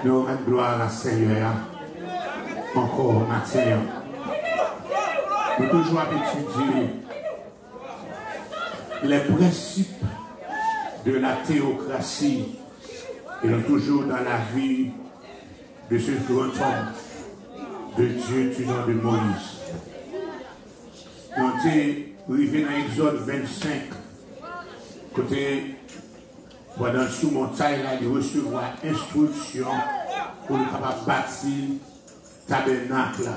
Nous rendons gloire à Seigneur encore matin. Nous toujours étudier les principes de la théocratie et nous toujours dans la vie de ce grand homme de Dieu du nom de Moïse. Nous sommes arrivés dans Exode 25, côté pendant sous montagne, là, il recevra instruction pour le capable bâtir tabernacle.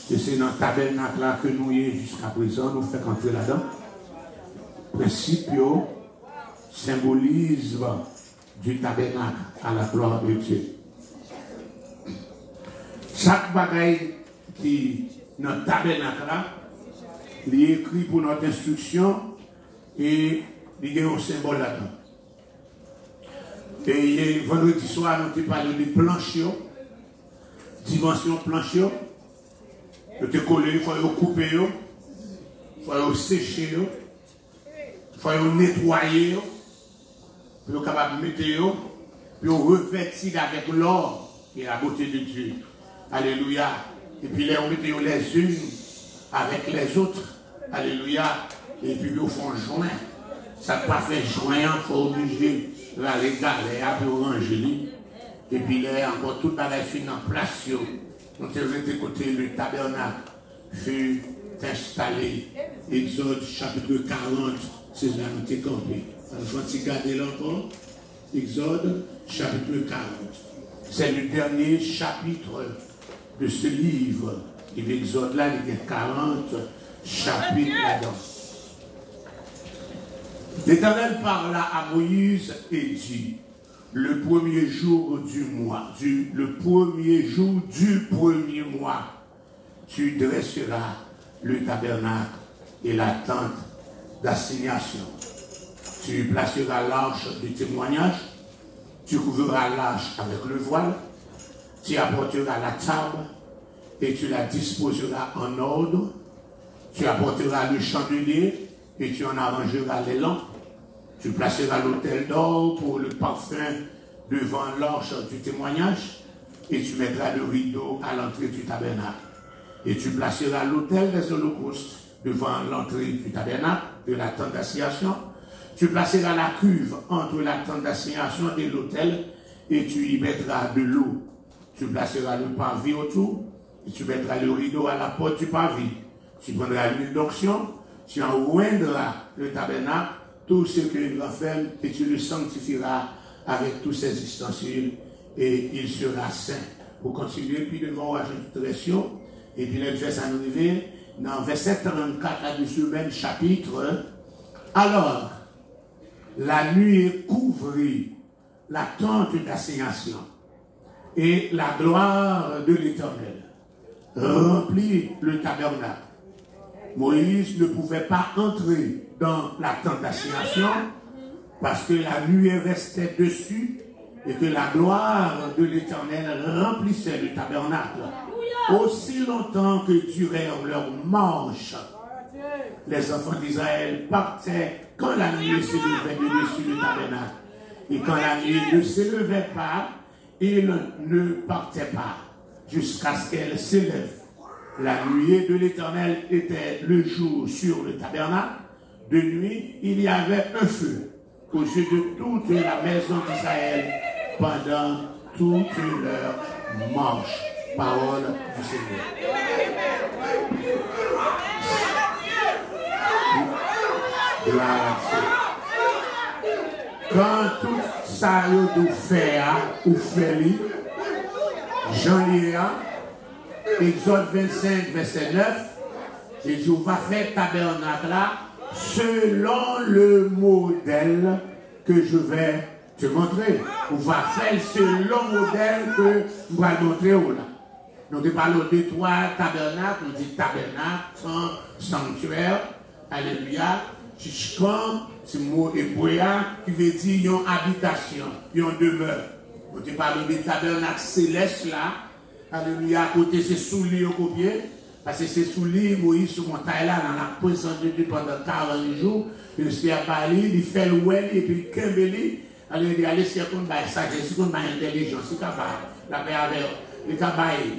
Et c'est dans le tabernacle là que nous y jusqu'à présent, nous faisons entrer là-dedans. Principe symbolise du tabernacle à la gloire de Dieu. Chaque bagaille qui est dans le tabernacle là, il est écrit pour notre instruction et il y a un symbole là-dedans. Et vendredi soir, nous avons parlé de plancher, dimension plancher. Nous avons collé, il faut couper, il faut sécher, il faut nettoyer, pour être capable de mettre, pour revêtir avec l'or et la beauté de Dieu. Alléluia. Et puis là, on met les unes avec les autres. Alléluia. Et puis ils font joint. Ça ne pas fait joint, il faut obliger les galères pour ranger. Et puis là, encore tout à l'heure, fin en place. Nous avons côté le tabernacle fut installé. Exode chapitre 40, c'est là où nous avons campé. Alors, je vais garder là encore. Exode chapitre 40. C'est le dernier chapitre de ce livre. Et l'Exode là, il y a 40 chapitres là-dedans. L'Éternel parla à Moïse et dit, le premier jour du mois, le premier jour du premier mois, tu dresseras le tabernacle et la tente d'assignation. Tu placeras l'arche du témoignage, tu couvriras l'arche avec le voile, tu apporteras la table et tu la disposeras en ordre, tu apporteras le chandelier et tu en arrangeras les lampes. Tu placeras l'autel d'or pour le parfum devant l'arche du témoignage et tu mettras le rideau à l'entrée du tabernacle. Et tu placeras l'autel des holocaustes devant l'entrée du tabernacle, de la tente d'assignation. Tu placeras la cuve entre la tente d'assignation et l'autel et tu y mettras de l'eau. Tu placeras le parvis autour et tu mettras le rideau à la porte du parvis. Tu prendras l'huile d'onction, tu enroindras le tabernacle, tout ce que il va faire, et tu le sanctifieras avec tous ses ustensiles, et il sera saint. Pour continuer, puis devant, on ajoute et puis le verset à nous arriver, dans verset 34 de ce même chapitre, alors, la nuée couvrit la tente d'assignation, et la gloire de l'Éternel remplit le tabernacle. Moïse ne pouvait pas entrer dans la tente d'assignation parce que la nuée restait dessus et que la gloire de l'Éternel remplissait le tabernacle. Aussi longtemps que durèrent leurs marches, les enfants d'Israël partaient quand la nuée s'élevait de dessus le tabernacle. Et quand la nuée ne s'élevait pas, ils ne partaient pas jusqu'à ce qu'elle s'élève. La nuée de l'Éternel était le jour sur le tabernacle. De nuit, il y avait un feu aux yeux de toute la maison d'Israël pendant toute leur marche. Parole du Seigneur. Gloire à Dieu. Quand tout ça doit faire, ou faire, Jean Léa, Exode 25, verset 9, et Dieu va faire tabernacle là selon le modèle que je vais te montrer. On va faire selon le modèle que je vais montrer là. Nous parlons de trois tabernacles, on dit tabernacle, sanctuaire, alléluia, chichkan, c'est le mot hébreu qui veut dire une habitation, une demeure. On parle de tabernacle céleste là. Alléluia, côté c'est sous lit au copier, parce que c'est sous lit, Moïse sur montagne là, dans la présence de Dieu pendant 40 jours, il s'est parlé, il fait le well et puis il Allez, c'est qu'on va sagesse, c'est qu'on va intelligence, c'est capable. La paix avec, il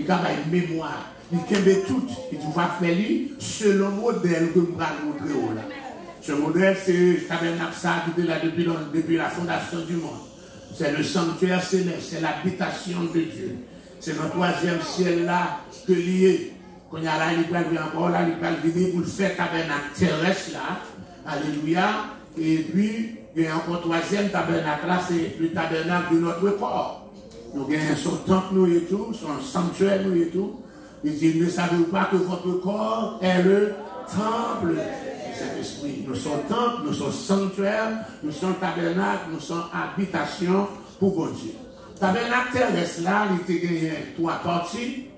capable mémoire. Il kembe tout, il va faire selon le modèle que nous allons montrer là. Ce modèle, c'est le tabernacle ça qui est là depuis la fondation du monde. C'est le sanctuaire céleste, c'est l'habitation de Dieu. C'est notre troisième ciel là que lié. Quand il y a là, il va encore là, il va venir pour le faire tabernacle terrestre là. Alléluia. Et puis, il y a encore troisième tabernacle là, c'est le tabernacle de notre corps. Nous avons son temple nous et tout, son sanctuaire nous et tout. Il dit, ne savez-vous pas que votre corps est le temple du Saint-Esprit. Nous sommes temple, nous sommes sanctuaire, nous sommes tabernacle, nous sommes habitation pour bon Dieu. Tabernacle terrestre là, il était gagné trois parties.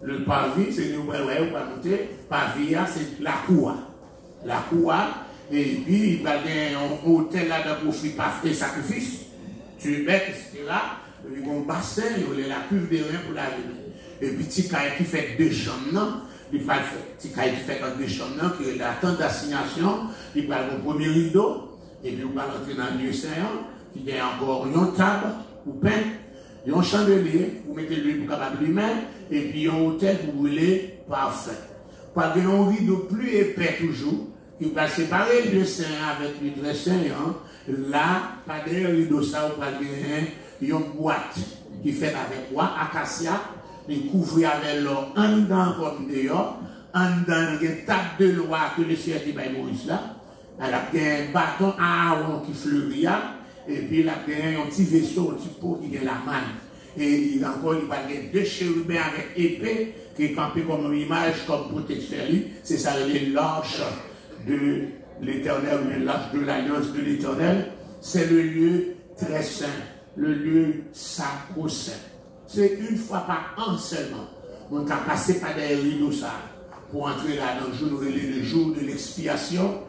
Le parvis, c'est nous, on va monter. Parvis, c'est la cour. La cour, et puis il va gagner un hôtel là de profit, et sacrifice. Tu mets, etc. Il y a un bassin, il y a la cuve de rein pour la vie. Et puis, petit cahier qui fait deux chambres, non? Il va faire, petit cahier qui fait deux chambres, non? Qui est la tente d'assignation, il va le premier rideau, et puis, il va entrer dans le lieu saint, il y a encore une table, pour pain, un chandelier, pour mettre l'huile pour capable lui-même, et puis, un hôtel pour brûler parfait. Pas de un rideau plus épais toujours, qui va séparer le lieu saint avec le très saint, là, pas de rideau, ça, ou pas de une boîte qui fait avec bois, acacia, il couvre avec l'or, en dedans comme dehors, en dedans, il y a une table de loi que le Seigneur dit, Moïse là, elle a un bâton à Aaron qui fleurit, et puis il a un petit vaisseau, un petit pot qui est la manne. Et il a encore, il va avoir deux chérubins avec épée, qui est campé comme une image, comme protection. C'est ça, l'arche de l'Éternel, ou l'arche de l'alliance de l'Éternel. C'est le lieu très saint, le lieu sacro-saint. C'est une fois par an seulement. On a passé par des rideaux ça pour entrer là dans le jour de l'expiation,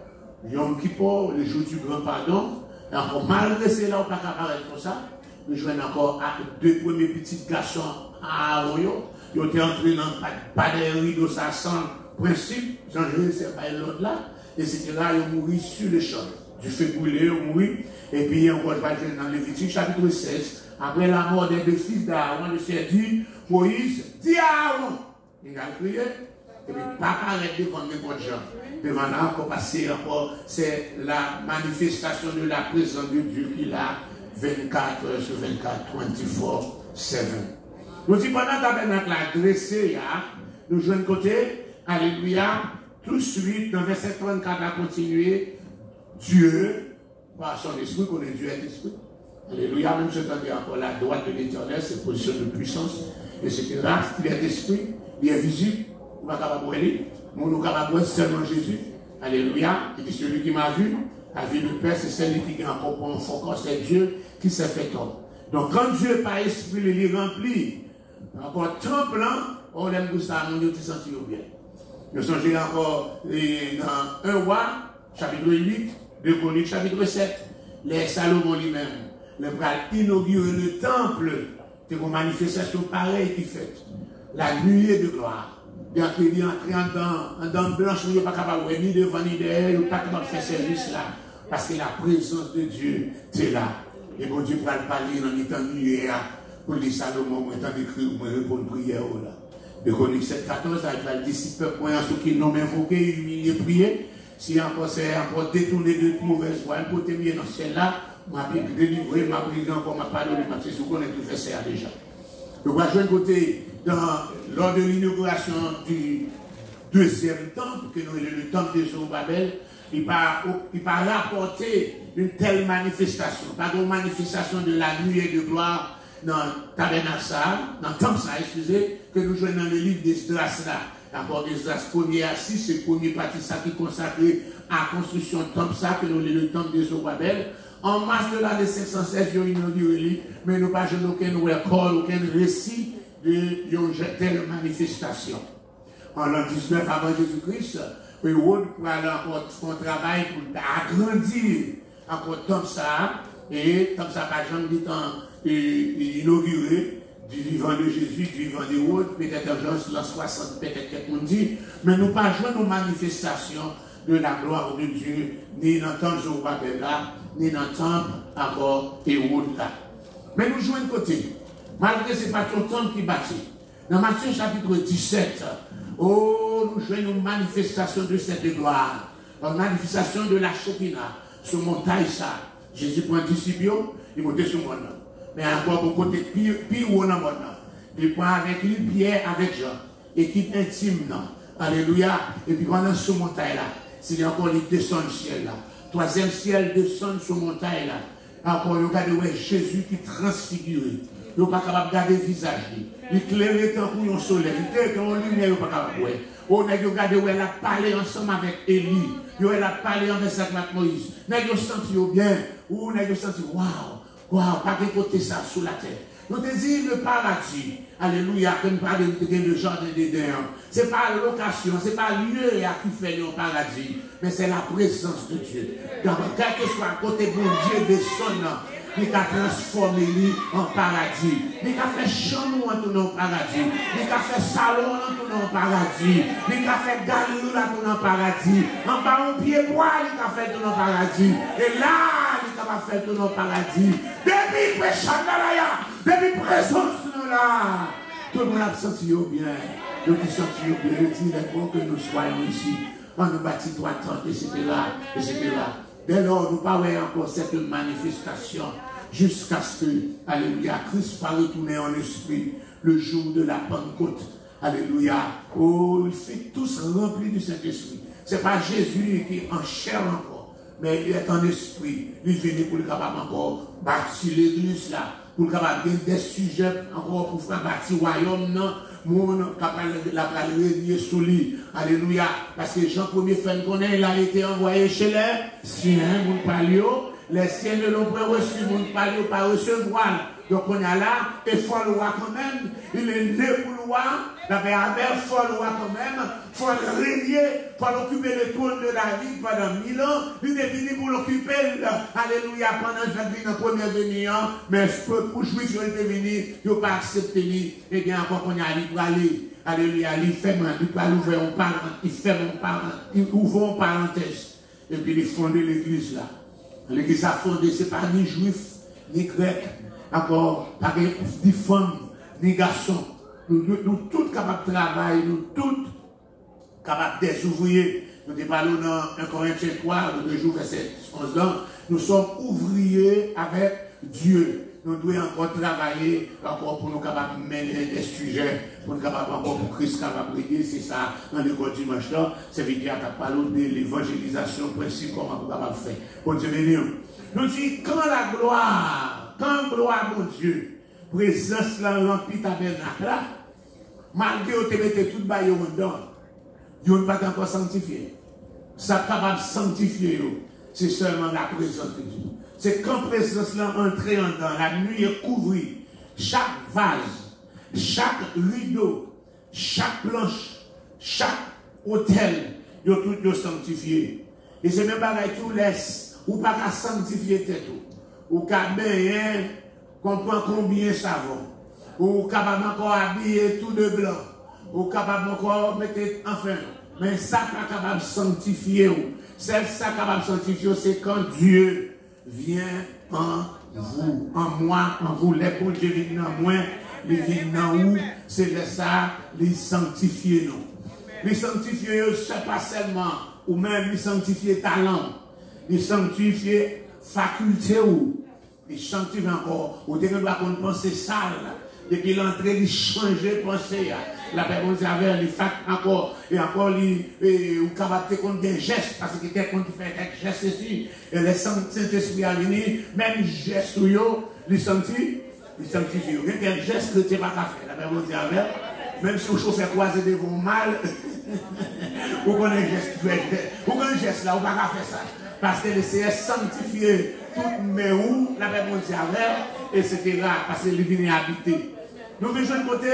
Yom Kippur, le jour du grand pardon. Et encore malgré cela, on ne peut pas apparaître comme ça. Nous jouons encore deux premiers petits garçons à Arroyo. Ils ont été entrés dans pas des rideaux ça sans principe. Jean-Jésus, c'est pas l'autre là. Et c'était là, ils ont mouru sur le champ. Du feu brûlé, ils ont mouru. Et puis, on va dans Lévitique chapitre 16. Après la mort des deux fils d'Aaron, le Seigneur dit, Moïse, dis à Aaron. Il a crié. Et puis, pas paraître devant n'importe gens. Devant là, encore passer encore, c'est la manifestation de la présence de Dieu qu'il a 24 heures sur 24, 24/7. Nous disons, pendant le tabernacle là, dressé, nous jouons de côté, alléluia, tout de suite, dans verset 34 à continuer, Dieu, par son esprit, qu'on est Dieu est esprit. Alléluia, même je t'en dis encore, la droite de l'Éternel, c'est position de puissance, etc. Il est esprit, il est visible, on va capable de voir, nous nous capable de voir seulement Jésus. Alléluia, et puis celui qui m'a vu, la vie du Père, c'est celui qui a encore pour un focus, c'est Dieu qui s'est fait homme. Donc quand Dieu par esprit il remplit, encore temple, on aime tout ça, nous nous sentons bien. Nous sommes encore dans 1 roi, chapitre 8, 2 Chroniques, chapitre 7, les Salomon lui-même. Le bras inaugurer le temple, c'est une manifestation pareille qui fait. La nuée de gloire. Bien qu'il y ait entré en dents blanches, vous n'êtes pas capable de ni devant ni derrière, vous n'êtes pas capable de faire service là. Parce que la présence de Dieu, c'est là. Et bon Dieu va le parler dans les temps nuée pour les Salomon, moi, temps d'écrire, moi, répondre prière là. De Chroniques 7, 14, il va le dire si peuple, ceux qui n'ont invoqué, humilié, prié, si encore c'est encore détourné de mauvaise voie, pour terminer dans celle-là, m'a délivré, m'a pris encore, m'a pardonné, parce que c'est ce qu'on a tout fait ça déjà. Donc, on va jouer un côté, lors de l'inauguration du deuxième temple, que nous avons le temple de Zorobabel, il va rapporter une telle manifestation, pas de manifestation de la nuée de gloire dans le tabernacle, dans le temple, excusez, que nous jouons dans le livre d'Esdras là. D'abord, Esdras 1er à 6, c'est le premier partie ça qui est consacré à la construction de temple, ça, que nous avons le temple de Zorobabel. En mars de l'année 516, ils ont inauguré, mais nous n'avons pas aucun record, aucun récit de telle manifestation. En l'an 19 avant Jésus-Christ, Hérode pour aller encore faire un travail pour agrandir encore comme ça, et comme ça, par exemple, inauguré du vivant de Jésus, du vivant d'Hérode, peut-être en l'an 60, peut-être quelqu'un dit, mais nous pas jouer nos manifestations de la gloire de Dieu, ni dans le temple Zorobabel là, ni dans le temple encore Hérode là. Mais nous jouons de côté. Malgré ce n'est pas ton temple qui bâtit. Dans Matthieu chapitre 17, oh, nous jouons une manifestation de cette gloire. Une manifestation de la Shekinah. Sur montagne ça. Jésus prend un disciple, il monte sur mon nom. Mais encore beaucoup côté pire ou dans mon nom. Il prend avec lui Pierre, avec Jean. Équipe intime, non. Alléluia. Et puis pendant sur montagne là, c'est encore il descend le ciel là. Troisième ciel descend sur montagne là. Encore, il regarde Jésus qui transfiguré. Il n'est pas capable de garder le visage. Il éclaire tant pour un soleil. Il était dans la lumière, il n'est pas capable de voir. On a regardé où elle a parlé ensemble avec Élie. Elle a parlé avec Moïse. On a senti bien. On a senti, waouh, pas de côté ça sous la terre. On te dit le paradis. Alléluia, comme parle de jardin d'Éden. Ce n'est pas location, ce n'est pas lieu qui fait le paradis, mais c'est la présence de Dieu. Donc, quel que soit côté bon Dieu descend, il a transformé en paradis. Il a fait chambre en tournant au paradis. Il a fait salon en tournant au paradis. Il a fait galerie en tournant au paradis. En bas, au pied bois, il a fait tourner au paradis. Et là, il a fait tourner au paradis. Depuis depuis présence là, tout le monde a senti bien. Nous qui senti bien, il dit bon que nous soyons ici. On nous bâtit 3 temps, etc. Dès lors, nous parlons encore cette manifestation jusqu'à ce que, alléluia, Christ va retourner en esprit le jour de la Pentecôte. Alléluia. Oh, il fait tous remplis du Saint-Esprit. Ce n'est pas Jésus qui est en chair encore, mais il est en esprit. Il vient pour le capable encore bâtir l'église là. Pour le capable des sujets encore pour faire bâtir le royaume, non, mon capable la régner sous lui. Alléluia. Parce que Jean 1er fait connaître, il a été envoyé chez les siens, mon palio. Les siens ne l'ont pas reçu, mon palio pas recevoir. Donc on est là, et faut le roi quand même. Il est né pour le roi, la paix avec, faut le roi quand même. Faut le régner, faut l'occuper le trône de David pendant 1000 ans. Il est venu pour l'occuper, alléluia, pendant que j'ai la première venue. Mais pour juif, il est venu, il n'a pas accepté lui. Et bien encore qu'on y a pour aller. Alléluia, il fait il ouvre une parenthèse. Et puis il fonde l'église là. L'église a fondé, ce n'est pas ni juif, ni grec, encore, pas ni femmes, ni garçons. Nous tous capables de travailler, nous tous capables d'être ouvriers. Nous te parlons dans 1 Corinthiens 3, le 2 jours, verset 11 ans. Nous sommes ouvriers avec Dieu. Nous devons encore travailler encore pour nous capables de mener des sujets, pour nous capables encore pour Christ capable de prier, c'est ça, dans l'école dimanche là, c'est Victor qui a parlé de l'évangélisation, principe, comment nous capable de faire. Pour Dieu bénir. Nous disons, quand gloire, mon Dieu, présence là, remplit tabernacle là, malgré que tu mettez tout baillot dedans, Dieu n'est pas encore sanctifié. Ça capable de sanctifier, c'est seulement la présence de Dieu. C'est quand présence là entrer en dedans, la nuit est couvrie. Chaque vase, chaque rideau, chaque planche, chaque hôtel, ils ont tout sanctifié. Et c'est même pas tout laisse, ou pas qu'à sanctifier tout. Ou qu'à bien comprendre combien savon. Ou capable encore habiller tout de blanc. Ou capable encore mettre, enfin, mais ça pas capable de sanctifier. C'est ça capable de sanctifier, c'est quand Dieu vient en vous, en moi, en vous. Les bons Dieu viennent en moi, ils viennent en vous. C'est de ça, les sanctifier nous. Les sanctifier, c'est pas seulement, ou même les sanctifier talent, les sanctifier faculté ou, les sanctifier encore, ou dès que nous penser sale, depuis l'entrée, ils changer pensée. La personne avait les facs encore, et encore, ou capable de compte des gestes, parce que quelqu'un qui fait des gestes ici, et les Saint-Esprit à venir, même gestes, les sanctifient. Quel geste que tu n'as pas fait, la personne avait, même si le chauffeur croisé devant mal, ou qu'on a un geste là, ou pas faire ça. Parce que le Seigneur sanctifié tout, mais où la personne avait, etc. Parce qu'il vient habiter. Nous venons de côté.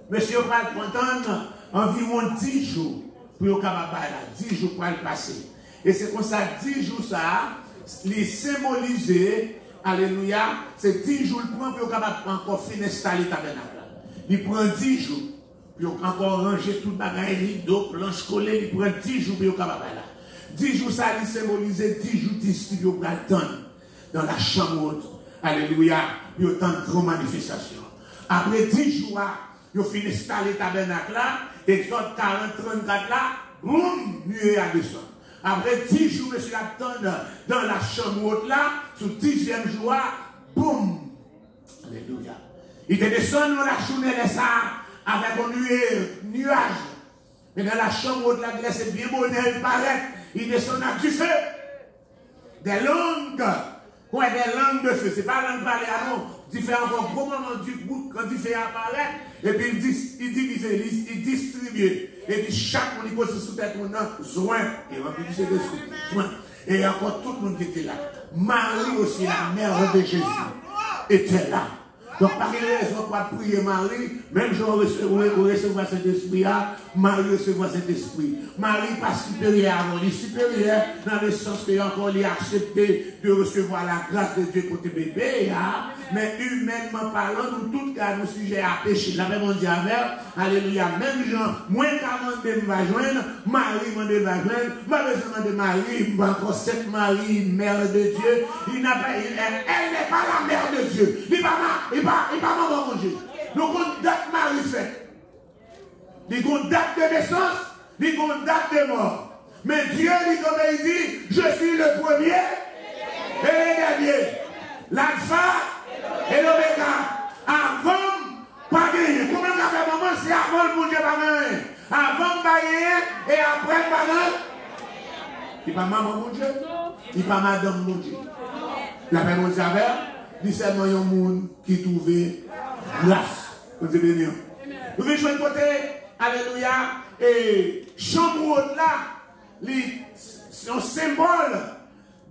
Monsieur va prendre environ 10 jours pour le capable 10 jours pour le passer. Et c'est comme ça, 10 jours ça, les symboliser, alléluia, c'est 10 jours pour le capable encore finir installer le tabernacle. Il prend 10 jours Puis encore ranger tout le bagage, rideau, planche collée, il prend 10 jours pour le capable là. 10 jours, ça lui symbolise 10 jours d'esprit pour le temps dans la chambre haute. Alléluia. Il y a autant de grandes manifestations. Après 10 jours, il finit d'installer le tabernacle là, Exode 40, 34 là, boum, nuée à descendre. Après 10 jours, monsieur attend dans la chambre haute là, sur le 10e jour, boum. Alléluia. Il te descend dans la journée de ça, avec un nuage. Mais dans la chambre haute la glace est bien bonne, il paraît. Il descend à du feu. Des langues. Quoi, des langues de feu. Ce n'est pas langue parlée à non. Il fait encore gros moment du bout quand il fait apparaître. Et puis il distribue. Et puis chaque monde, il pose sous tête, mon nom, soin. Et rempli du Saint-Esprit. Soin. Et encore tout le monde qui était là. Marie aussi, la mère de Jésus, était là. Donc, par raison pour prier Marie, même si on recevoir cet esprit, Marie recevoir cet esprit. Marie pas supérieure à vous, elle est supérieure dans le sens qu'il a encore accepté de recevoir la grâce de Dieu pour tes bébés, mais humainement parlant, nous tous cas nos sujets à pécher. La même on dit avec, alléluia, même gens, moins qu'à va joindre, Marie m'a va joindre, malheureusement de Marie, encore cette Marie, mère de Dieu, elle n'est pas la mère de Dieu. Il n'est pas maman mon Dieu. Nous avons une date Marie fait. Nous avons une date de naissance, nous avons une date de mort. Mais Dieu dit comme il dit, je suis le premier et le dernier. L'alpha et l'oméga. Avant, pas gagner. Comment on a fait maman, c'est avant le bon Dieu pas gagner. Avant pas gagner et après pas gagner. Il n'est pas maman mon Dieu. Il n'est pas madame mon Dieu. La même chose avec, il c'est seulement un monde qui trouve grâce. Vous êtes bénis. Vous voulez jouer de côté, alléluia, et chambre là, c'est un symbole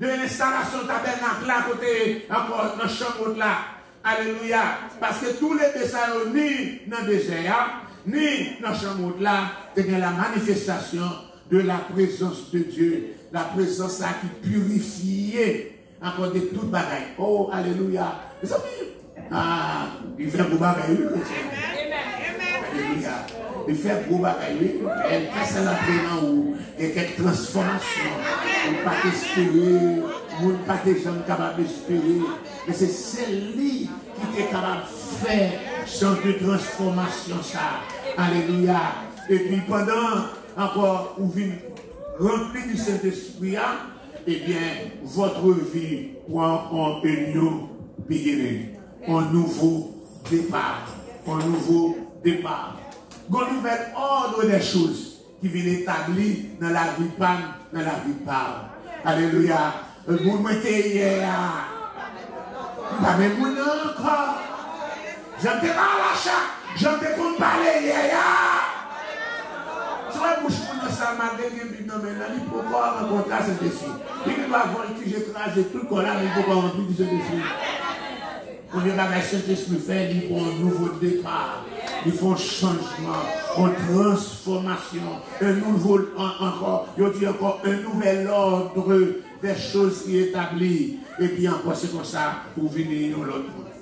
de l'installation tabernacle à côté, encore dans la chambre là. Alléluia. Parce que tous les dessins, ni dans le désert, ni dans la chambre là, c'est la manifestation de la présence de Dieu. La présence là qui purifiait encore de toute bagaille. Oh, alléluia. Il fait beau bagaille, oui. Alléluia. Il fait beau bagaille, oui. Elle passe à l'entraînement où il y a quelques transformations. On ne peut pas espérer, on ne peut pas des gens capables d'espérer. Mais c'est celle-là qui est capable de faire ce de transformation, ça. Alléluia. Et puis pendant encore, vous venez rempli du Saint-Esprit, eh bien, votre vie prend un nouveau beginning, un nouveau départ, un nouveau départ. Un nouvel ordre des choses qui vient établir dans la vie pan, dans la vie par. Alléluia. Vous mettez hier, pas même encore. J'en ai pas l'achat, j'en ai pas parler hier. Si vous bouche pour nous, ça m'a dit que il faut pas rencontrer cet esprit. Il va avoir que j'écrase tout le corps là, mais il faut pas remplir de cet esprit. Pour les bagages Saint-Esprit fait, il faut un nouveau départ, il faut un changement, une transformation, un nouveau, encore, il dit encore un nouvel ordre des choses qui établies. Et puis encore, c'est comme ça pour venir dans l'autre monde.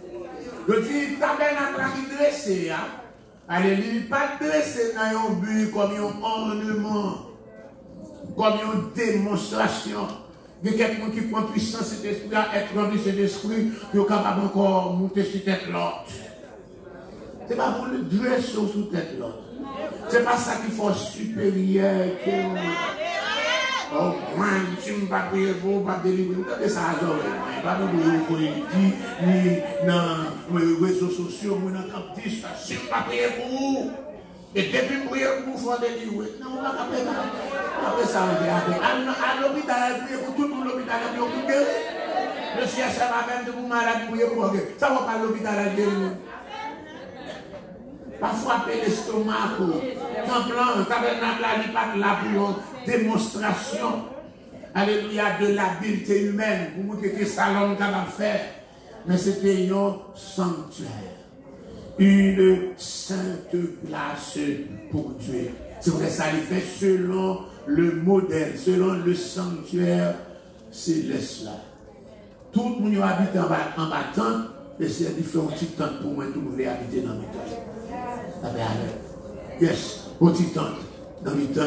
Je dis, tabernacle qui dressé, allez, pas dressé dans un but comme un ornement, comme une démonstration. Il y a quelqu'un qui prend puissance cet esprit, être rempli cet esprit, qui est capable encore de monter sur tête l'autre. Ce n'est pas pour le dresser sur tête l'autre. Ce n'est pas ça qu'il faut supérieur. Oh, moi, si je ne peux pas prier pour, pas délivrer, regardez ça à l'oreille. Je ne pas prier pour dire, ni dans les réseaux sociaux, ni dans le campus, si je ne peux pas prier pour vous. Et depuis que prier pour vous, il faut délivrer. Non, on va pas prier. Après ça, on va prier. À l'hôpital, prier pour tout le monde, l'hôpital, prier pour tout le monde. Le CSM a même de vous malade, prier pour vous. Ça va pas à l'hôpital, à guérir. Pas frapper l'estomac, le tabernacle n'est pas là pour une démonstration, alléluia, de l'habileté humaine, pour montrer que Salomon capable de faire, mais c'était un sanctuaire, une sainte place pour Dieu. C'est vrai, ça il fait selon le modèle, selon le sanctuaire céleste là. Tout le monde habite en battant, mais c'est différent petit temps pour moi, tout le monde habiter dans mes temps. Yes, petite tante, dans le temps,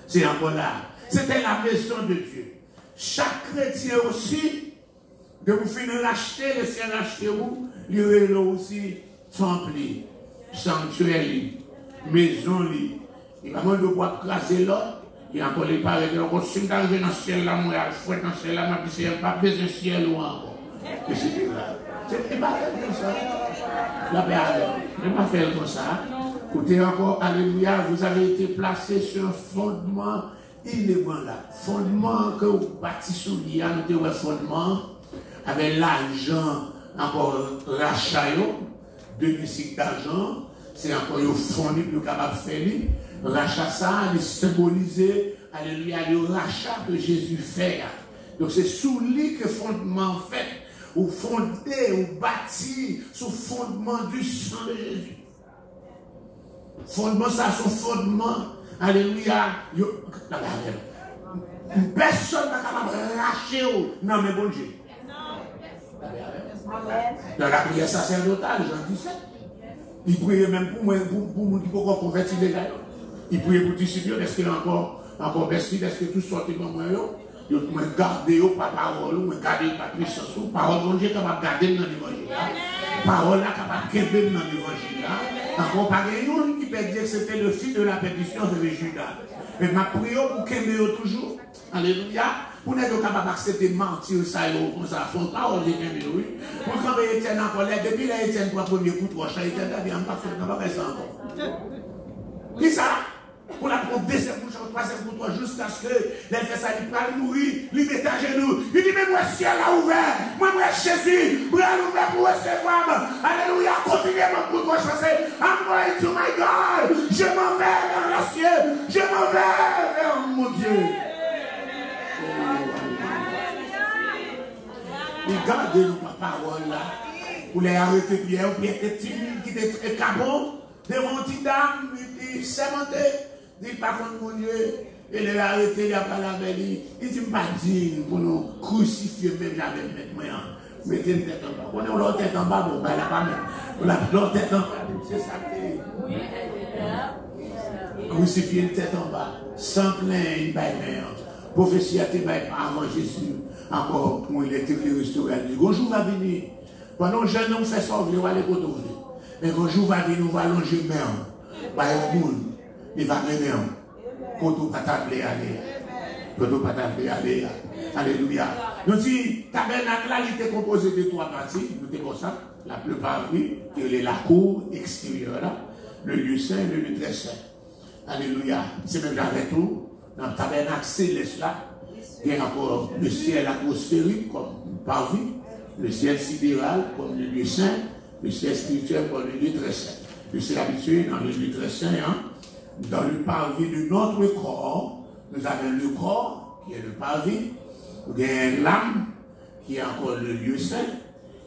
c'est encore là. C'était la maison de Dieu. Chaque chrétien aussi, de vous finir racheter, le ciel racheter vous, il y a aussi temple, sanctuaire, maison, il va de pouvoir craser l'autre. Il y a encore les parents qui ont si d'arriver dans le ciel là, moi, je fouette dans le ciel là, ma vie, c'est pas besoin de ciel ou encore. Et c'est là. C'est pas fait comme ça. La paix avec. Je ne pas faire comme ça. Écoutez encore, alléluia, vous avez été placé sur un fondement inébranlable. Fondement que vous bâtissez sur l'IA, nous avons un fondement avec l'argent encore rachat, 2005 d'argent, c'est encore un fondé pour capable de faire. Rachat ça, il symboliser, alléluia, le rachat que Jésus fait. Donc c'est sous lui que fondement fait, ou fondé, ou bâti, sous fondement du sang de Jésus. Fondement ça, son fondement, alléluia, personne n'a capable de racher, non mais bon Dieu. Dans la prière sacerdotale, Jean 17, il priait même pour moi, pour moi qui peut convertir les gars. Il priait pour disciples, est-ce qu'il a encore versé, est-ce que tout sortait comme moi, je me garder par parole, je me garder par puissance, parole, bon Dieu, capable de garder dans l'évangile. Parole là, capable de garder dans l'évangile. Encore pas quelqu'un qui peut dire que c'était le fils de la perdition de Judas. Mais ma prière pour qu'il toujours, alléluia, pour n'être capable d'accepter mentir, ça, comme ça, font parole de Kéméo, oui. Pour quand Étienne en colère, depuis là, Étienne pour le premier coup de roche, Étienne a dit, on ne va pas faire ça encore. Qui ça? Pour la prendre deuxième couche, troisième couche, jusqu'à ce que les fait ça, il parle mourir, il met à genoux. Il dit, mais moi, le ciel a ouvert. Moi, Jésus, moi, ouvert pour recevoir. Alléluia, continuez mon coup de roche, I'm going to my God. Je m'en vais vers le ciel. Je m'en vais vers mon Dieu. Il garde nous par parole là. Pour les arrêter Pierre, ou Pierre était timide, qui était très cabot, devant une dame, il s'est monté. Il dit, par contre, mon Dieu, il est arrêté, il a parlé avec lui. Il dit, pas digne pour nous crucifier, même jamais mettre moi. Mettez une tête en bas. On a l'autre tête en bas, bon, ben, il n'a pas même. On a l'autre tête en bas. C'est ça que crucifier une tête en bas. Sans plein, une baille mère. Prophétie a été baille avant Jésus. Encore, quand il était restauré. Il dit, bonjour va venir. Pendant que jeune homme fait ça, on va aller côté. Mais bonjour va venir, on va allonger même. Bah, au monde. Il va mener quand on va t'appeler aller. Quand on va t'appeler aller. Alléluia. Nous disons, tabernacle là, il était composé de trois parties. Nous disons comme ça. La plupart, oui, qui est la cour extérieure là. Le lieu saint, le lieu très saint. Alléluia. C'est même avec tout. Dans le tabernacle céleste là, il y a encore le ciel atmosphérique comme parvis, le ciel sidéral comme le lieu saint, le ciel spirituel comme le lieu très saint. Je suis habitué dans le lieu très saint, hein. Dans le parvis de notre corps, nous avons le corps, qui est le parvis, nous avons l'âme, qui est encore le lieu saint,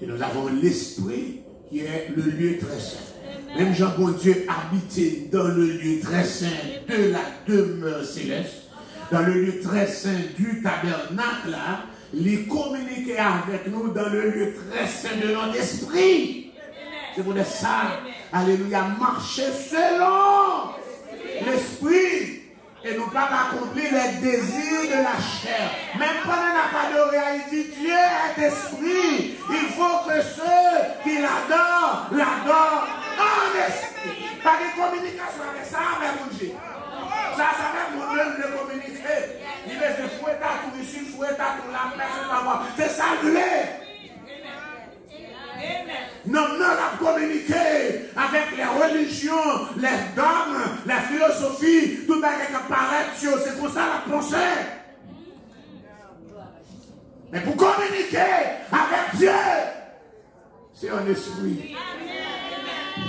et nous avons l'esprit, qui est le lieu très saint. Même Jean bon Dieu habitait dans le lieu très saint de la demeure céleste, dans le lieu très saint du tabernacle, là, il communiquait avec nous dans le lieu très saint de notre esprit. C'est pour ça, alléluia, marcher selon l'esprit et nous pas accomplir les désirs de la chair. Même quand on n'a pas de réalité, Dieu est esprit. Il faut que ceux qui l'adorent, l'adorent en esprit. Pas de communication avec ça, avec mon Dieu. Ça même mon Dieu de communiquer. Il veut se fouetter à tout ici, fouetter à tout là, personne va voir. C'est ça le lait. Non, non, la communiquer avec les religions, les dogmes, la philosophie, tout ça qui apparaît, c'est pour ça la pensée. Mais pour communiquer avec Dieu, c'est un esprit.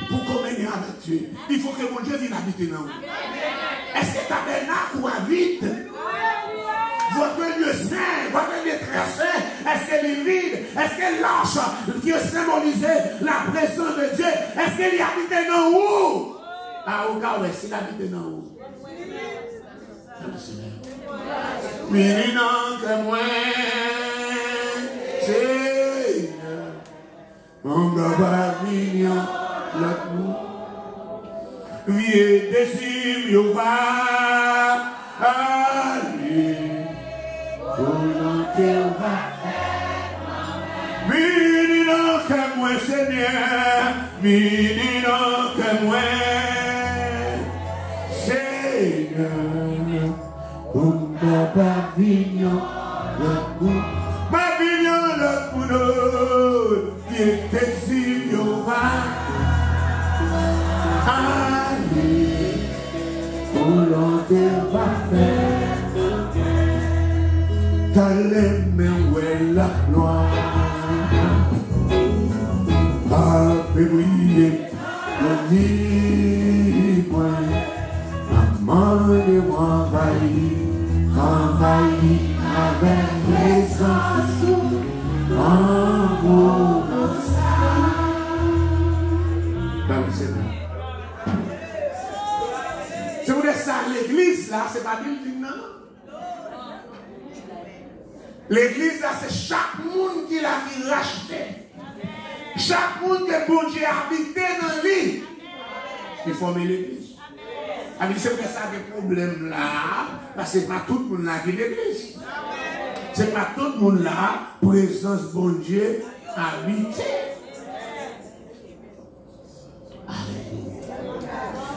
Pour communiquer avec Dieu, il faut que mon Dieu vienne habiter dans vous. Est-ce que tabernacle ou habite? Votre lieu saint, votre lieu très saint, est-ce qu'elle est vide? Est-ce qu'elle lâche qui symbolisait la présence de Dieu? Est-ce qu'elle y habitait dans vous? Ah, au cas où est-ce qu'il habitait dans vous? Mais non, que moi, c'est on va venir là-dedans. Viens décime, yo va aller. Volonté va faire. Mini non que moi, Seigneur. Mini non que moi, Seigneur. Pour ma vignon, le bout. Ma vignon, le bout. Viens décime, yo va. Volonté va faire. T'as les mains où est la gloire. Ah, briller, le libre. Maman de moi envahi avec présence. Amour. C'est pour ça l'église là, c'est pas building non. L'église là, c'est chaque monde qui l'a racheté. Chaque monde que bon Dieu a habité dans lui. Il faut former l'église. C'est pour ça des problèmes là, parce que c'est pas tout le monde là qui est l'église. C'est pas tout le monde là, présence bon Dieu habité.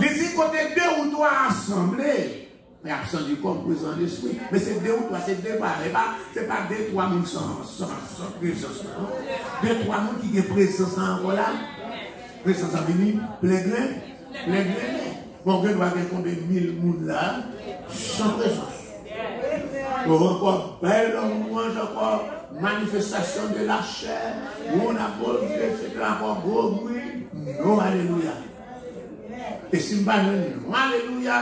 Il dit qu'on est deux ou trois assemblés, mais absent du corps, présent d'esprit. Mais c'est deux ou trois, c'est deux pareils. C'est pas deux, trois mille sans présence. Deux, trois mille qui ont présence en voilà. Présence en venir, plein grain. Bon, on doit avoir combien de mille moules là, sans présence. Encore belle, on mange encore manifestation de la chair. On a beau Dieu, c'est encore gros bruit. Non, alléluia. Et si je ne alléluia,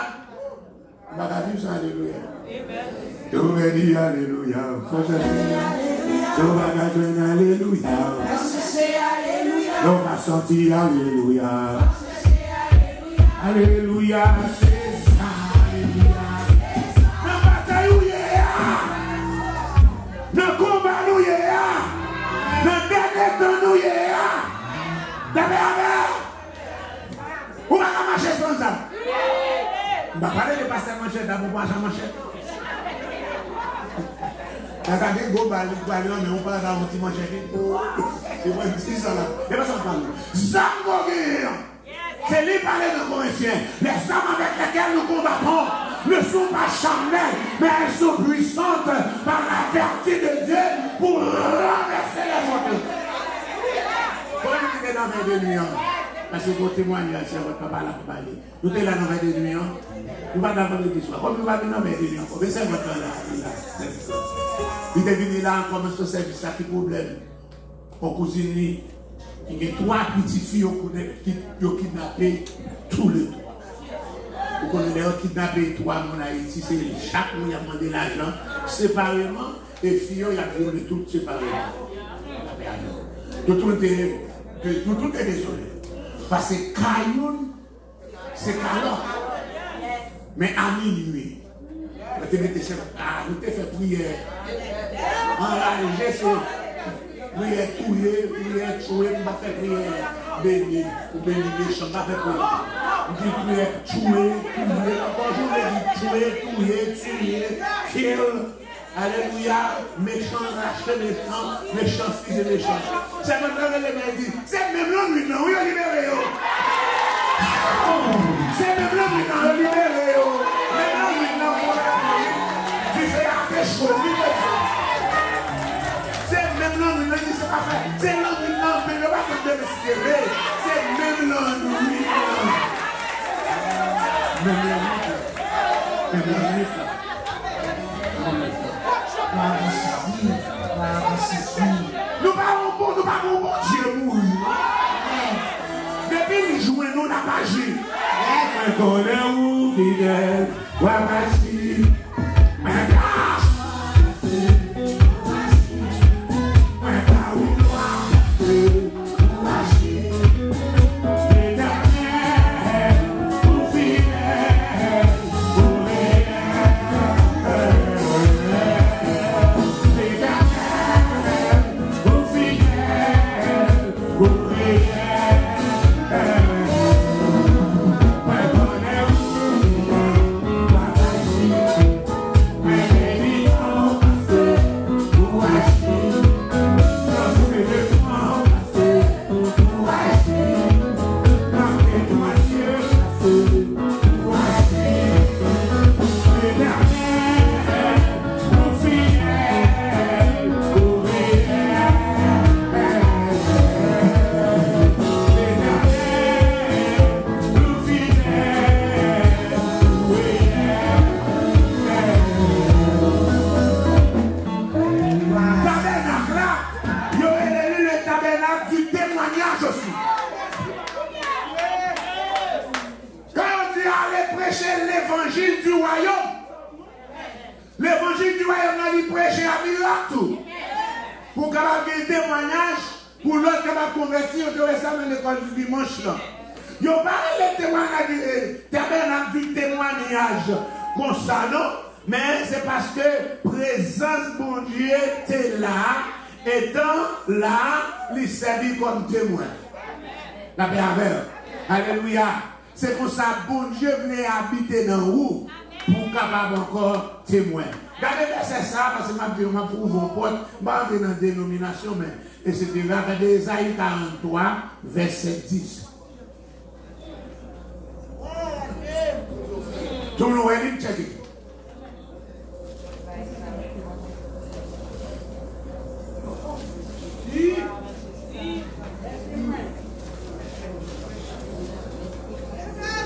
je vais vivre ça, alléluia. Je vais dire alléluia. Je vais dire alléluia. Je vais sentir alléluia. Alléluia, c'est ça, alléluia. Dans la bataille où il y a, dans le combat où il y a, dans le dernier temps où il y a, on va marcher sans ça. On va parler de passer à manchette, d'abord marcher à manchette. Regardez, go ballon, mais on parle d'un petit manchette. C'est moi qui dis ça là. Et pas ça parle. Zambogir. C'est lui parler de Corinthiens. Les armes avec lesquelles nous combattons ne sont pas charnelles, mais elles sont puissantes par la vertu de Dieu pour renverser les montées. Pour nous dans la main de nuit. Parce que vos témoignages, c'est votre papa là pour parler. Nous sommes là dans la main de nuit. Nous ne sommes pas dans la main de soir. Comme nous ne sommes pas dans la main de nuit. Mais c'est votre là. Il est venu là comme un service qui problème. On cousine. Il y a trois petites filles qui ont kidnappé tous les trois. Vous connaissez les kidnappé trois en Haïti, c'est chaque monde a demandé l'argent séparément et filles ont violé toutes séparément. Tout est désolé. Parce que Caïn, c'est calotte. Mais à minuit, nous avons fait prière. Enragé, prière touillée, prière tuée, on va faire prière bénie, ou bénie méchant, on va faire prière. On dit prière tuée, encore je dis tuée, kill. Alléluia, méchant, racheter méchant, fils et méchant. C'est maintenant que les gens disent, c'est même l'homme maintenant, oui, on libère. C'est même l'homme maintenant, on libère. Même l'homme maintenant, tu fais un péché, c'est même l'homme maintenant, c'est pas fait. C'est l'homme maintenant, mais ne va pas te respirer. C'est même l'homme maintenant. Même l'homme. Nous parlons bon Dieu mourir. Depuis nous jouons, nous n'avons pas joué. On est où, fidèle, on va passer. We're prêcher l'évangile du royaume. L'évangile du royaume, il prêche à miracle. Pour capable un témoignage, pour l'autre capable convertir, on devrait ça dans l'école du dimanche. Il n'y a pas le tabernacle du témoignage comme ça, non? Mais c'est parce que présence de Dieu était là, étant là, il servit comme témoin. La paix avec. Alléluia. C'est pour ça que bon Dieu venait habiter dans vous pour capable encore témoin. Regardez verset ça, parce que je m'a prouvé mon pote, je vais entrer dans la dénomination, mais etc. Regardez Isaïe 43, verset 10. Tout le monde est checké.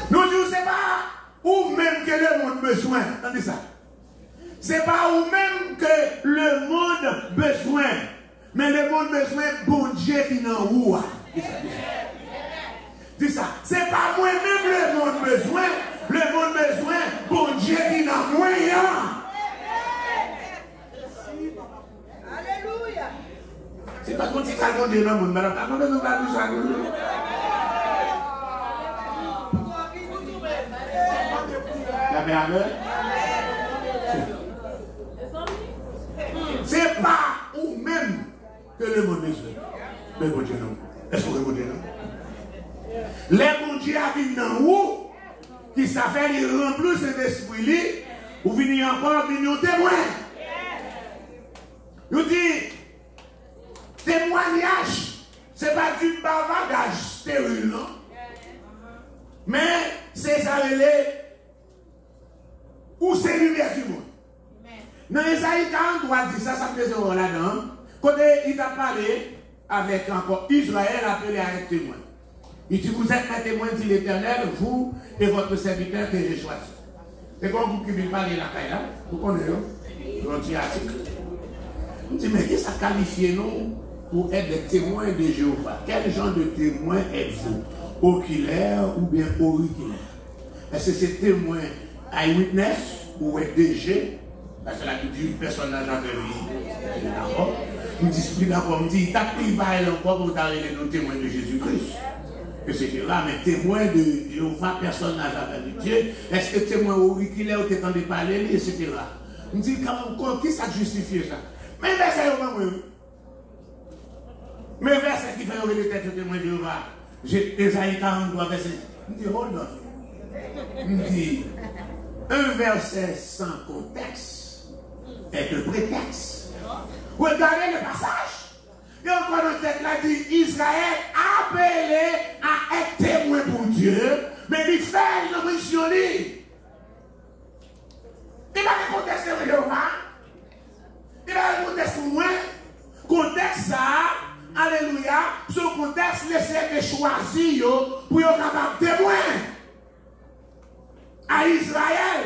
Nous disons, c'est pas ou même que le monde besoin. Attendez ça. C'est pas ou même que le monde besoin. Mais le monde besoin, bon Dieu qui n'en ou. Dis ça. C'est pas moi-même le monde besoin. Le monde besoin, bon Dieu qui n'en moyen. Alléluia. C'est pas comme si ça compte dans le monde. Madame, pas besoin de ça. C'est pas ou même que le monde besoin. Mais bon Dieu non. Est-ce que vous répondez non? Les bon Dieu arrivent dans vous, qui s'appelle il remplit cet esprit, ou venir encore venir témoin. Vous dites, témoignage, c'est pas du bavardage stérile, non? Mais c'est ça, ou c'est l'univers du monde. Dans Isaïe 43, dit ça, ça me faisait là-dedans. Quand il a parlé avec encore Israël, appelé à être témoin. Il dit, vous êtes un témoin, dit l'Éternel, vous et votre serviteur que j'ai choisi. Et quand vous pouvez parler la caille là, vous connaissez, l'anti-article. On dit, mais qu'est-ce que ça qualifie nous pour être des témoins de Jéhovah? Quel genre de témoin êtes-vous? Oculaire ou bien auriculaire? Est-ce que c'est témoin eyewitness ou DG? Parce que là, tu dis une personne dans la vie. D'accord? On dit, d'accord, on dit, t'as pris bail encore pour t'arrêter nos témoins de Jésus-Christ. Etc. Mais témoin de Jéhovah, personne n'a jamais vu Dieu. Est-ce que témoin auriculaire ou t'entendez parler, etc. On dit, qui ça justifie ça? Mais verset, mais verset qui fait ouvrir les têtes de témoin de Jéhovah. Isaïe 43, verset. On dit, hold on. On dit, un verset sans contexte est un prétexte. Regardez le passage. Et encore dans tête là dit Israël appelé à être témoin pour Dieu, mais il fait une mission. Il va contester Jéhovah. Il va contester moi. Contexte ça. Alléluia. Ce contexte laissez choisir pour être capable de témoin. À Israël.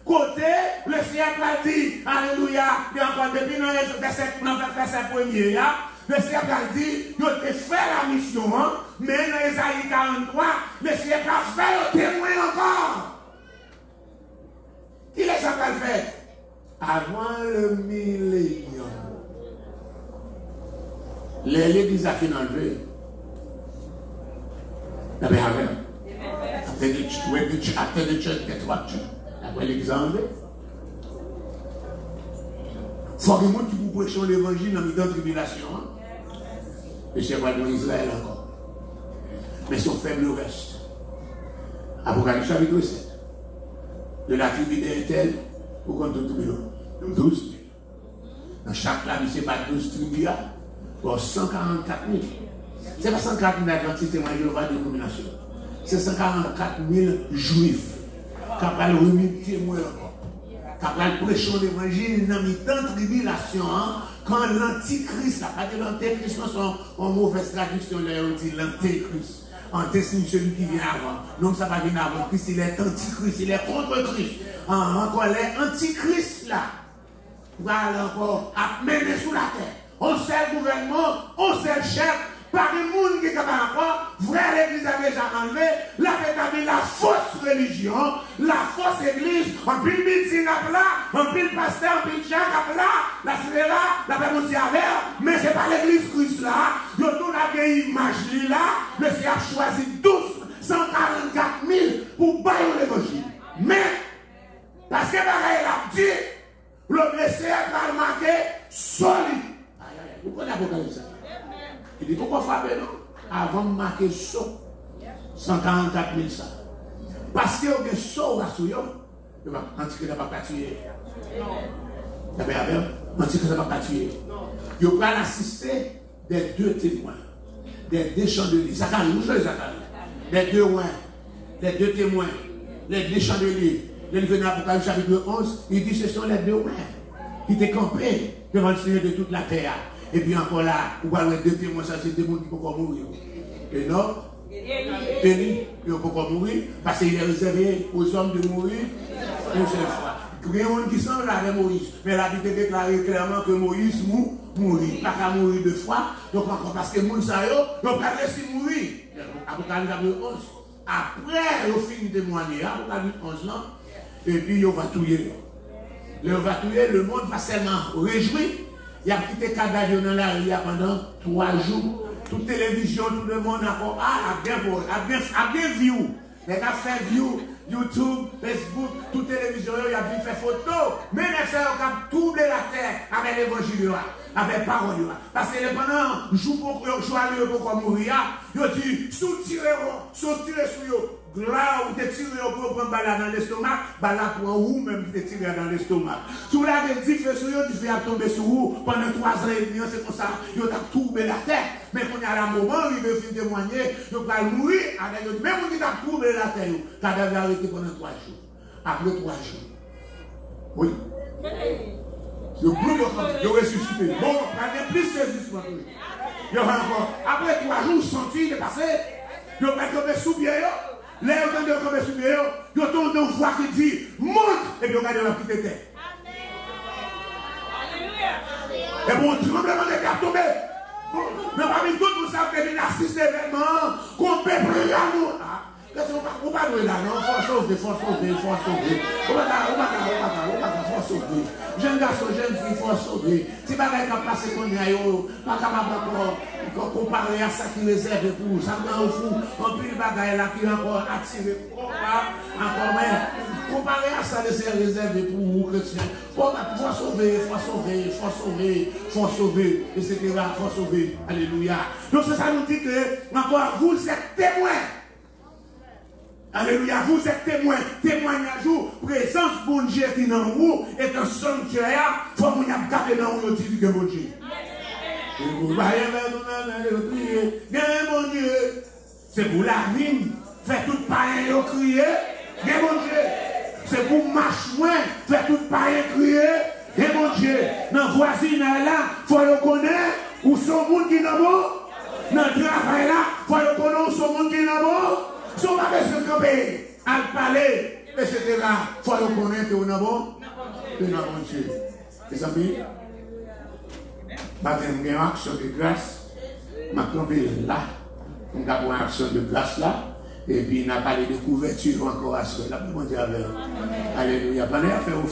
Côté, le siècle a dit, alléluia, il y a encore depuis dans le verset premier, le siècle a dit, il a fait la mission, mais dans Isaïe 43, le siècle a fait le témoin encore. Qui est-ce qu'il a fait? Avant le millénium, l'église a fait enlever. La paix avec. After the church gets what? Après l'exemple, il faut que les gens qui vous prêchent l'évangile dans la tribulation. Et c'est pas dans Israël encore. Mais son faible reste. Apocalypse chapitre 7. De la tribu d'Intel, au compte de tout le monde. 12 000. Dans chaque label, ce n'est pas 12 tribus, pour 144 000. Ce n'est pas 144 000 adventistes témoins de Jéhovah de domination. C'est 144 000 juifs. Qui a remis témoin encore. Qui a prêché l'évangile dans une tribulation. Quand l'antichrist, la partie de l'antéchrist, en mauvaise traduction, on dit l'antéchrist. Anté signifie celui qui vient avant. Donc ça va venir avant Christ, il est antichrist, il est contre Christ. Encore les antichrists là, va encore à mener sous la terre. On sait le gouvernement, on sait le chef, par le monde qui est capable encore, vrai l'église a déjà enlevé, la établi la fausse religion, la fausse église, en pile meeting à plat, en pile pasteur, en pile Jacques à plat, la CDA, la Pémonti à verre, mais ce n'est pas l'église Christ là. Nous avons une image là, monsieur a choisi 144 000 pour bailler l'évangile. Mais, parce que bagaille l'a dit, le blessé a marqué solide. Vous connaissez l'Apocalypse? Il dit pourquoi frapper non? Avant de marquer saut, 144 000 ça. Parce que vous avez saut à souillon, vous avez dit que ça ne va pas tuer. Vous avez dit que ça ne va pas tuer. Vous pouvez assister des deux témoins, des deux chandeliers. Zacharie, vous savez Zacharie? Les deux témoins, les deux chandeliers. Le livre d'Apocalypse chapitre 11, il dit ce sont les deux rois qui étaient campés devant le Seigneur de toute la terre. Et puis encore là, vous voyez deux témoins, ça c'est des gens qui peuvent mourir. Et non, Élie, il ne peut pas mourir parce qu'il est réservé aux hommes de mourir une seule fois. Il y a des gens qui sont là avec Moïse, mais la Bible déclare clairement que Moïse mourit. Pas qu'à mourir deux fois, donc encore parce que Moïse a eu, donc pas laisser mourir. Apocalypse 11. Après, il finit de témoigner, Apocalypse 11 là, et puis il va tuer. Il va tuer, le monde va seulement réjouir. Il a quitté cadavre dans la rue pendant 3 jours. Toute télévision, tout le monde a bien vu. Les gars fait view, YouTube, Facebook, toute télévision, il a bien fait photo. Mais les frères ont troublé la terre avec l'évangile, avec parole. Parce que pendant le jour pour mourir, ils ont dit, sous-tirez sur eux. Là où tu tires pour prendre balle dans l'estomac, balle pour vous même qui te tire dans l'estomac. Si vous avez dit feu sur eux, tu fais tomber sur vous pendant 3 ans et demi, c'est comme ça, ils ont trouvé la terre. Mais quand il y a un moment, ils veulent finir témoigner, ils vont mourir avec eux. Même quand ils ont trouvé la terre, ils ont arrêté pendant 3 jours. Après 3 jours. Oui. Le bleu de ressuscité. Bon, il y a plus de saisissement. Il y aura encore. Après 3 jours, senti, il est passé. Ils ont tombé sous pied. Les gens de tomber sous pied. Ils ont tombé une voix qui dit monte. Et puis ils ont gardé la petite terre. Et bon, tremblement de terre tombé. Mais parmi tout, vous savez que les narcisses événements, qu'on peut prier à nous. On va pas là, non, faut sauver. On va pas sauver. Jeune garçon, jeune fille, faut sauver. Si pas capable passer qu'on y a, pas capable encore comparer à ça qui réserve pour vous. Ça me rend fou. En plus, le bagage là qui est encore attiré. Encore même. Comparer à ça, c'est réservé pour vous, chrétiens. Faut sauver, etc. Faut sauver. Alléluia. Donc, ça nous dit que, encore, vous êtes témoins. Alléluia, vous êtes témoins, témoignage ou présence bon Dieu qui est dans vous et dans son cœur, il faut que vous garder dans vous le bon Dieu. C'est pour la rime, faire tout païen crier, bon Dieu. C'est pour marcher loin, faire tout païen crier, bon Dieu. Dans le voisinage là, il faut le connaître, ou son monde qui est dans vous. Dans le travail là, il faut le connaître, ou son monde qui est dans vous. Si on va se camper, à parler, etc., il faut reconnaître que nous avons Dieu. Les amis, je vais une action de grâce. Je vais camper là. On va avoir une action de grâce là. Et puis, on a parlé de couverture encore à ce. Alléluia.